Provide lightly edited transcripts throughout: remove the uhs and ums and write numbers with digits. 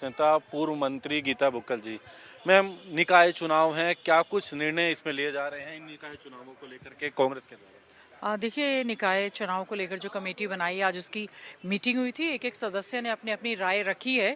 नेता पूर्व मंत्री गीता बुक्कल जी। मैम, निकाय चुनाव हैं, क्या कुछ निर्णय इसमें लिए जा रहे हैं इन निकाय चुनावों को लेकर के कांग्रेस के द्वारा? देखिए निकाय चुनाव को लेकर जो कमेटी बनाई आज उसकी मीटिंग हुई थी। एक एक सदस्य ने अपनी अपनी राय रखी है।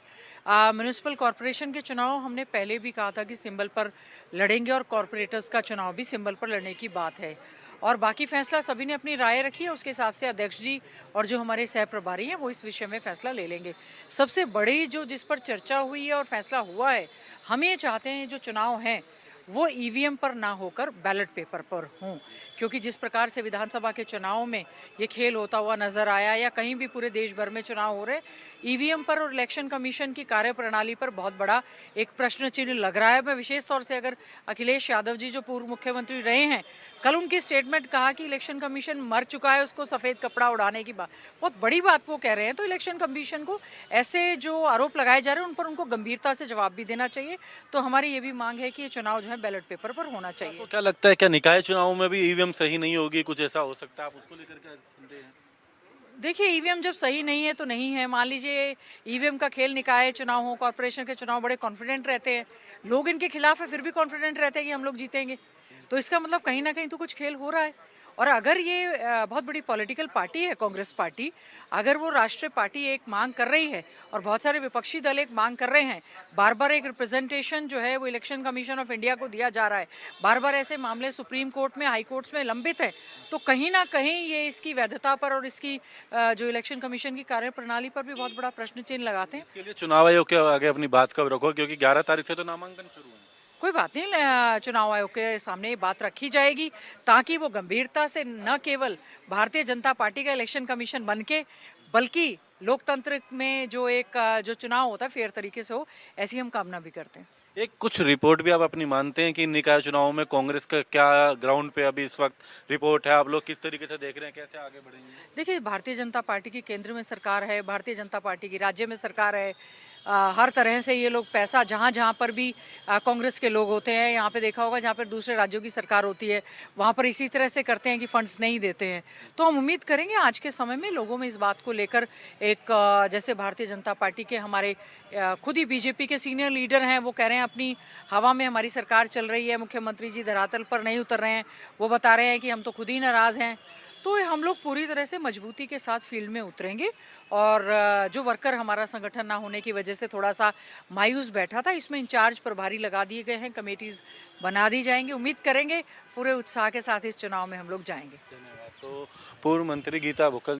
म्यूनिसिपल कॉरपोरेशन के चुनाव हमने पहले भी कहा था कि सिंबल पर लड़ेंगे और कॉरपोरेटर्स का चुनाव भी सिंबल पर लड़ने की बात है। और बाकी फैसला सभी ने अपनी राय रखी है, उसके हिसाब से अध्यक्ष जी और जो हमारे सह प्रभारी हैं वो इस विषय में फैसला ले लेंगे। सबसे बड़ी जो जिस पर चर्चा हुई है और फैसला हुआ है, हम ये चाहते हैं जो चुनाव हैं वो ईवीएम पर ना होकर बैलेट पेपर पर हों, क्योंकि जिस प्रकार से विधानसभा के चुनाव में ये खेल होता हुआ नजर आया या कहीं भी पूरे देश भर में चुनाव हो रहे, ईवीएम पर और इलेक्शन कमीशन की कार्यप्रणाली पर बहुत बड़ा एक प्रश्न चिन्ह लग रहा है। मैं विशेष तौर से अगर अखिलेश यादव जी जो पूर्व मुख्यमंत्री रहे हैं, कल उनकी स्टेटमेंट कहा कि इलेक्शन कमीशन मर चुका है, उसको सफेद कपड़ा उड़ाने की बात, बहुत बड़ी बात वो कह रहे हैं। तो इलेक्शन कमीशन को ऐसे जो आरोप लगाए जा रहे हैं उन पर उनको गंभीरता से जवाब भी देना चाहिए। तो हमारी ये भी मांग है कि ये चुनाव जो है बैलेट पेपर पर होना आपको चाहिए। क्या लगता है, क्या निकाय चुनावों में भी ईवीएम सही नहीं होगी, कुछ ऐसा हो सकता है, आप उसको लेकर क्या संदेह है? देखिए ईवीएम जब सही नहीं है तो नहीं है। मान लीजिए ईवीएम का खेल निकाय चुनाव हो, कॉर्पोरेशन के चुनाव बड़े कॉन्फिडेंट रहते हैं, लोग इनके खिलाफ है फिर भी कॉन्फिडेंट रहते हैं कि हम लोग जीतेंगे। तो इसका मतलब कहीं ना कहीं तो कुछ खेल हो रहा है। और अगर ये बहुत बड़ी पॉलिटिकल पार्टी है कांग्रेस पार्टी, अगर वो राष्ट्रीय पार्टी एक मांग कर रही है और बहुत सारे विपक्षी दल एक मांग कर रहे हैं, बार बार एक रिप्रेजेंटेशन जो है वो इलेक्शन कमीशन ऑफ इंडिया को दिया जा रहा है, बार बार ऐसे मामले सुप्रीम कोर्ट में, हाई कोर्ट्स में लंबित है, तो कहीं ना कहीं ये इसकी वैधता पर और इसकी जो इलेक्शन कमीशन की कार्यप्रणाली पर भी बहुत बड़ा प्रश्न चिन्ह लगाते हैं। इसके लिए चुनाव आयोग के आगे अपनी बात कब रखो, क्योंकि 11 तारीख से तो नामांकन शुरू है। कोई बात नहीं, चुनाव आयोग के सामने ये बात रखी जाएगी ताकि वो गंभीरता से न केवल भारतीय जनता पार्टी का इलेक्शन कमीशन बन के, बल्कि लोकतंत्र में जो एक जो चुनाव होता है फेयर तरीके से हो, ऐसी हम कामना भी करते हैं। एक कुछ रिपोर्ट भी आप अपनी मानते हैं कि इन निकाय चुनावों में कांग्रेस का क्या ग्राउंड पे अभी इस वक्त रिपोर्ट है, आप लोग किस तरीके से देख रहे हैं, कैसे आगे बढ़ेंगे? देखिए भारतीय जनता पार्टी की केंद्र में सरकार है, भारतीय जनता पार्टी की राज्य में सरकार है। हर तरह से ये लोग पैसा जहाँ जहाँ पर भी कांग्रेस के लोग होते हैं, यहाँ पे देखा होगा जहाँ पर दूसरे राज्यों की सरकार होती है वहाँ पर इसी तरह से करते हैं कि फंड्स नहीं देते हैं। तो हम उम्मीद करेंगे आज के समय में लोगों में इस बात को लेकर एक जैसे भारतीय जनता पार्टी के हमारे खुद ही बीजेपी के सीनियर लीडर हैं, वो कह रहे हैं अपनी हवा में हमारी सरकार चल रही है, मुख्यमंत्री जी धरातल पर नहीं उतर रहे हैं, वो बता रहे हैं कि हम तो खुद ही नाराज़ हैं। तो हम लोग पूरी तरह से मजबूती के साथ फील्ड में उतरेंगे। और जो वर्कर हमारा संगठन ना होने की वजह से थोड़ा सा मायूस बैठा था, इसमें इंचार्ज प्रभारी लगा दिए गए हैं, कमेटीज बना दी जाएंगी। उम्मीद करेंगे पूरे उत्साह के साथ इस चुनाव में हम लोग जाएंगे। धन्यवाद। तो पूर्व मंत्री गीता बुक्कल